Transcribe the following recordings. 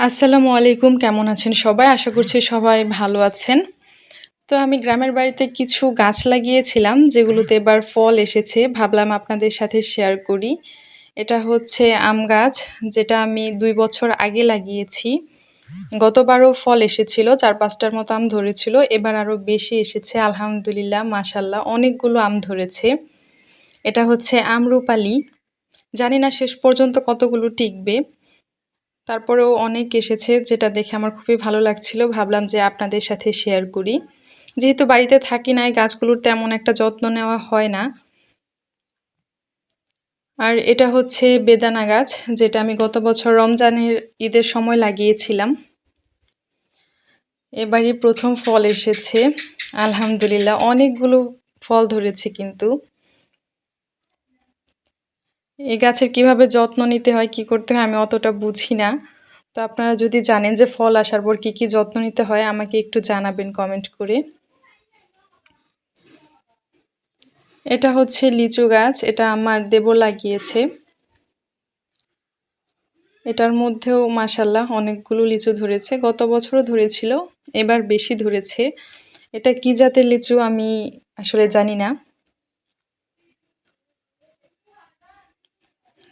আসসালামু আলাইকুম, কেমন আছেন সবাই? আশা করছি সবাই ভালো আছেন। তো আমি গ্রামের বাড়িতে কিছু গাছ লাগিয়েছিলাম যেগুলোতে এবার ফল এসেছে। ভাবলাম আপনাদের সাথে শেয়ার করি। এটা হচ্ছে আম গাছ, যেটা আমি ২ বছর আগে লাগিয়েছি। গতবারও ফল এসেছিল, ৪-৫টার মতো আম ধরেছিল। এবার আরও বেশি এসেছে আলহামদুলিল্লাহ, মাশাআল্লাহ অনেকগুলো আম ধরেছে। এটা হচ্ছে আম্রপালি। জানি না শেষ পর্যন্ত কতগুলো টিকবে। তারপরেও অনেক এসেছে, যেটা দেখে আমার খুবই ভালো লাগছিল। ভাবলাম যে আপনাদের সাথে শেয়ার করি। যেহেতু বাড়িতে থাকি না, এই গাছগুলোর তেমন একটা যত্ন নেওয়া হয় না। আর এটা হচ্ছে বেদানা গাছ, যেটা আমি গত বছর রমজানের ঈদের সময় লাগিয়েছিলাম। এবারই প্রথম ফল এসেছে আলহামদুলিল্লাহ, অনেকগুলো ফল ধরেছে। কিন্তু এই গাছের কিভাবে যত্ন নিতে হয়, কি করতে হয় আমি অতটা বুঝি না। তো আপনারা যদি জানেন যে ফল আসার পর কি যত্ন নিতে হয়, আমাকে একটু জানাবেন কমেন্ট করে। এটা হচ্ছে লিচু গাছ, এটা আমার দেবর লাগিয়েছে। এটার মধ্যেও মাশাআল্লাহ অনেকগুলো লিচু ধরেছে। গত বছরও ধরেছিল, এবার বেশি ধরেছে। এটা কি জাতের লিচু আমি আসলে জানি না।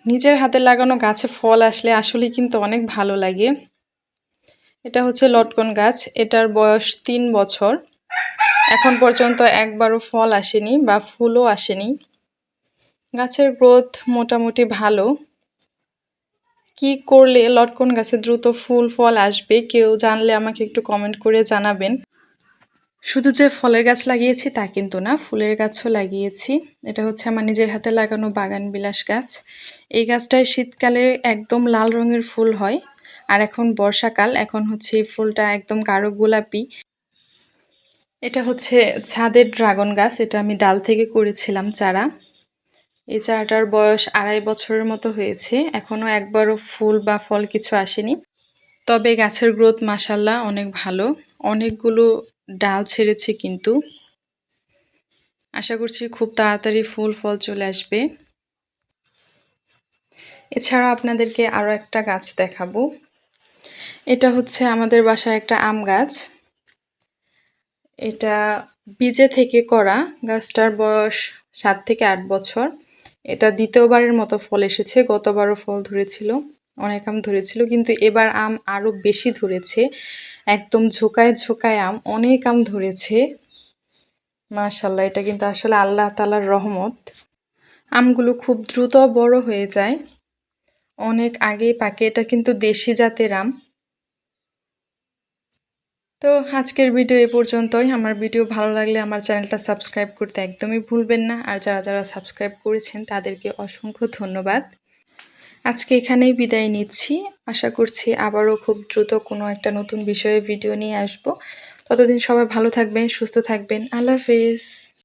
নিজের হাতে লাগানো গাছে ফল আসলে আসলে কিন্তু অনেক ভালো লাগে। এটা হচ্ছে লটকন গাছ, এটার বয়স ৩ বছর। এখন পর্যন্ত একবারও ফল আসেনি বা ফুলও আসেনি। গাছের গ্রোথ মোটামুটি ভালো। কি করলে লটকন গাছে দ্রুত ফুল ফল আসবে, কেউ জানলে আমাকে একটু কমেন্ট করে জানাবেন। শুধু যে ফলের গাছ লাগিয়েছি তা কিন্তু না, ফুলের গাছও লাগিয়েছি। এটা হচ্ছে আমার নিজের হাতে লাগানো বাগান বিলাস গাছ। এই গাছটায় শীতকালে একদম লাল রঙের ফুল হয়, আর এখন বর্ষাকাল, এখন হচ্ছে এই ফুলটা একদম গাঢ় গোলাপি। এটা হচ্ছে ছাদের ড্রাগন গাছ, এটা আমি ডাল থেকে করেছিলাম চারা। এই চারাটার বয়স ২.৫ বছরের মতো হয়েছে, এখনো একবারও ফুল বা ফল কিছু আসেনি। তবে গাছের গ্রোথ মাশাআল্লাহ অনেক ভালো, অনেকগুলো ডাল ছেড়েছে। কিন্তু আশা করছি খুব তাড়াতাড়ি ফুল ফল চলে আসবে। এছাড়া আপনাদেরকে আরও একটা গাছ দেখাবো। এটা হচ্ছে আমাদের বাসায় একটা আম গাছ। এটা বীজে থেকে করা, গাছটার বয়স ৭ থেকে ৮ বছর। এটা দ্বিতীয়বারের মতো ফল এসেছে, গতবারও ফল ধরেছিল, অনেক আম ধরেছিল, কিন্তু এবার আম আরও বেশি ধরেছে। একদম ঝোকায় ঝোকায় আম, অনেক আম ধরেছে মাশাআল্লাহ। এটা কিন্তু আসলে আল্লাহ তাআলার রহমত। আমগুলো খুব দ্রুত বড় হয়ে যায়, অনেক আগেই পাকে। এটা কিন্তু দেশি জাতের আম। তো আজকের ভিডিও এ পর্যন্তই। আমার ভিডিও ভালো লাগলে আমার চ্যানেলটা সাবস্ক্রাইব করতে একদমই ভুলবেন না। আর যারা সাবস্ক্রাইব করেছেন তাদেরকে অসংখ্য ধন্যবাদ। আজকে এখানেই বিদায় নিচ্ছি। আশা করছি আবারও খুব দ্রুত কোনো একটা নতুন বিষয়ে ভিডিও নিয়ে আসব। ততদিন সবাই ভালো থাকবেন, সুস্থ থাকবেন। আল্লাহ হাফেজ।